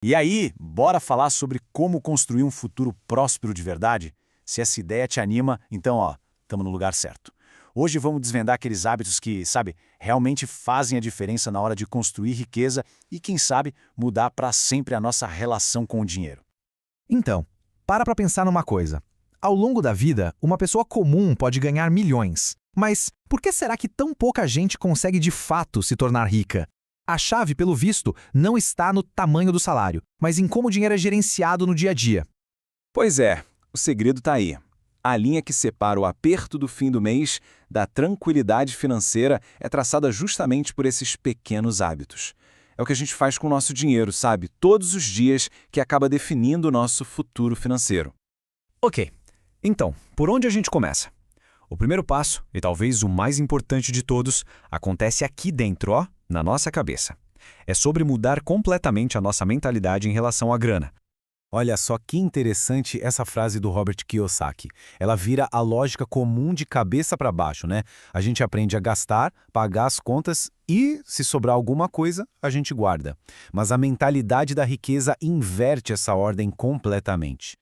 E aí, bora falar sobre como construir um futuro próspero de verdade? Se essa ideia te anima, então, estamos no lugar certo. Hoje vamos desvendar aqueles hábitos que, sabe, realmente fazem a diferença na hora de construir riqueza e, quem sabe, mudar para sempre a nossa relação com o dinheiro. Então, para pensar numa coisa. Ao longo da vida, uma pessoa comum pode ganhar milhões. Mas por que será que tão pouca gente consegue de fato se tornar rica? A chave, pelo visto, não está no tamanho do salário, mas em como o dinheiro é gerenciado no dia a dia. Pois é, o segredo está aí. A linha que separa o aperto do fim do mês da tranquilidade financeira é traçada justamente por esses pequenos hábitos. É o que a gente faz com o nosso dinheiro, sabe? Todos os dias que acaba definindo o nosso futuro financeiro. Ok, então, por onde a gente começa? O primeiro passo, e talvez o mais importante de todos, acontece aqui dentro, na nossa cabeça. É sobre mudar completamente a nossa mentalidade em relação à grana. Olha só que interessante essa frase do Robert Kiyosaki. Ela vira a lógica comum de cabeça para baixo, né? A gente aprende a gastar, pagar as contas e, se sobrar alguma coisa, a gente guarda. Mas a mentalidade da riqueza inverte essa ordem completamente.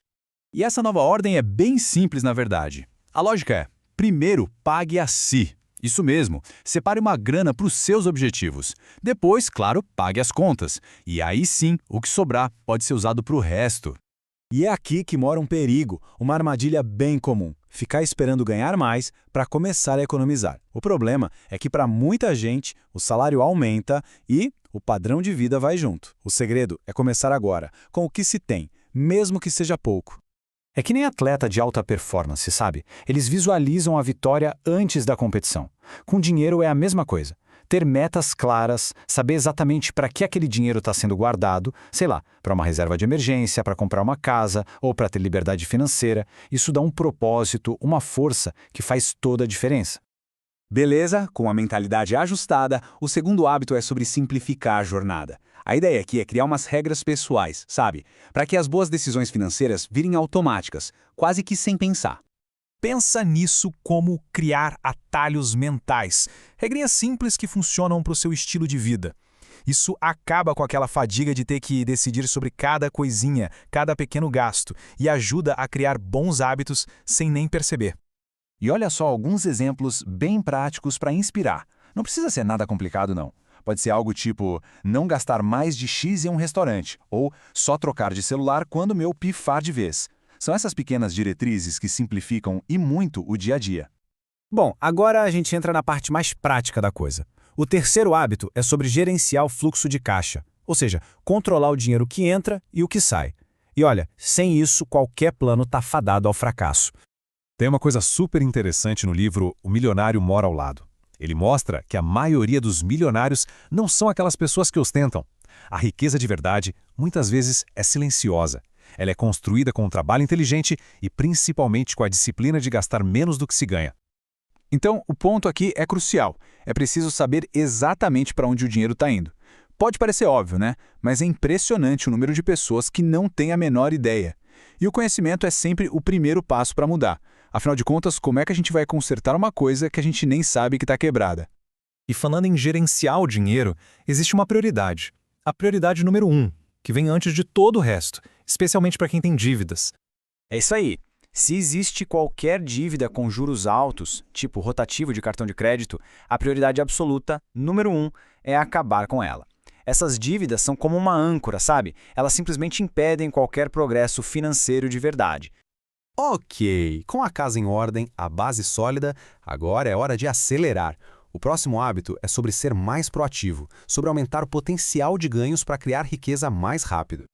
E essa nova ordem é bem simples, na verdade. A lógica é, primeiro, pague a si. Isso mesmo, separe uma grana para os seus objetivos. Depois, claro, pague as contas. E aí sim, o que sobrar pode ser usado para o resto. E é aqui que mora um perigo, uma armadilha bem comum. Ficar esperando ganhar mais para começar a economizar. O problema é que para muita gente o salário aumenta e o padrão de vida vai junto. O segredo é começar agora, com o que se tem, mesmo que seja pouco. É que nem atleta de alta performance, sabe? Eles visualizam a vitória antes da competição. Com dinheiro é a mesma coisa. Ter metas claras, saber exatamente para que aquele dinheiro está sendo guardado, sei lá, para uma reserva de emergência, para comprar uma casa ou para ter liberdade financeira, isso dá um propósito, uma força que faz toda a diferença. Beleza, com a mentalidade ajustada, o segundo hábito é sobre simplificar a jornada. A ideia aqui é criar umas regras pessoais, sabe? Para que as boas decisões financeiras virem automáticas, quase que sem pensar. Pensa nisso como criar atalhos mentais. Regrinhas simples que funcionam para o seu estilo de vida. Isso acaba com aquela fadiga de ter que decidir sobre cada coisinha, cada pequeno gasto, e ajuda a criar bons hábitos sem nem perceber. E olha só alguns exemplos bem práticos para inspirar. Não precisa ser nada complicado, não. Pode ser algo tipo, não gastar mais de X em um restaurante, ou só trocar de celular quando meu pifar de vez. São essas pequenas diretrizes que simplificam e muito o dia a dia. Bom, agora a gente entra na parte mais prática da coisa. O terceiro hábito é sobre gerenciar o fluxo de caixa, ou seja, controlar o dinheiro que entra e o que sai. E olha, sem isso qualquer plano está fadado ao fracasso. Tem uma coisa super interessante no livro O Milionário Mora ao Lado. Ele mostra que a maioria dos milionários não são aquelas pessoas que ostentam. A riqueza de verdade, muitas vezes, é silenciosa. Ela é construída com um trabalho inteligente e principalmente com a disciplina de gastar menos do que se ganha. Então, o ponto aqui é crucial. É preciso saber exatamente para onde o dinheiro está indo. Pode parecer óbvio, né? Mas é impressionante o número de pessoas que não têm a menor ideia. E o conhecimento é sempre o primeiro passo para mudar. Afinal de contas, como é que a gente vai consertar uma coisa que a gente nem sabe que está quebrada? E falando em gerenciar o dinheiro, existe uma prioridade. A prioridade número 1, que vem antes de todo o resto, especialmente para quem tem dívidas. É isso aí. Se existe qualquer dívida com juros altos, tipo rotativo de cartão de crédito, a prioridade absoluta, número 1, é acabar com ela. Essas dívidas são como uma âncora, sabe? Elas simplesmente impedem qualquer progresso financeiro de verdade. Ok, com a casa em ordem, a base sólida, agora é hora de acelerar. O próximo hábito é sobre ser mais proativo, sobre aumentar o potencial de ganhos para criar riqueza mais rápido.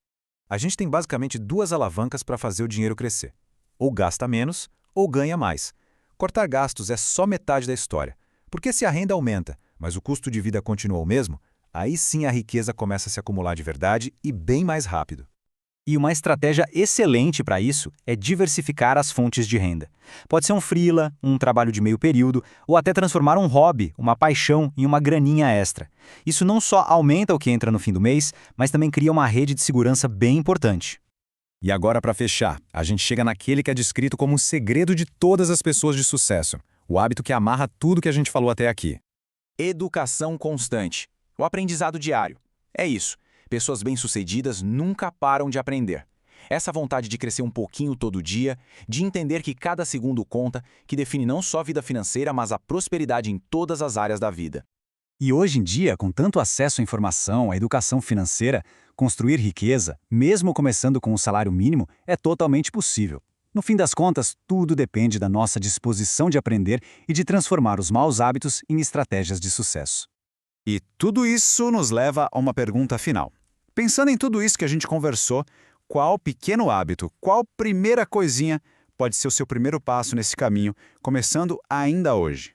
A gente tem basicamente duas alavancas para fazer o dinheiro crescer. Ou gasta menos, ou ganha mais. Cortar gastos é só metade da história. Porque se a renda aumenta, mas o custo de vida continua o mesmo, aí sim a riqueza começa a se acumular de verdade e bem mais rápido. E uma estratégia excelente para isso é diversificar as fontes de renda. Pode ser um freela, um trabalho de meio período, ou até transformar um hobby, uma paixão, em uma graninha extra. Isso não só aumenta o que entra no fim do mês, mas também cria uma rede de segurança bem importante. E agora, para fechar, a gente chega naquele que é descrito como o segredo de todas as pessoas de sucesso. O hábito que amarra tudo que a gente falou até aqui. Educação constante. O aprendizado diário. É isso. Pessoas bem-sucedidas nunca param de aprender. Essa vontade de crescer um pouquinho todo dia, de entender que cada segundo conta, que define não só a vida financeira, mas a prosperidade em todas as áreas da vida. E hoje em dia, com tanto acesso à informação, à educação financeira, construir riqueza, mesmo começando com um salário mínimo, é totalmente possível. No fim das contas, tudo depende da nossa disposição de aprender e de transformar os maus hábitos em estratégias de sucesso. E tudo isso nos leva a uma pergunta final. Pensando em tudo isso que a gente conversou, qual pequeno hábito, qual primeira coisinha pode ser o seu primeiro passo nesse caminho, começando ainda hoje?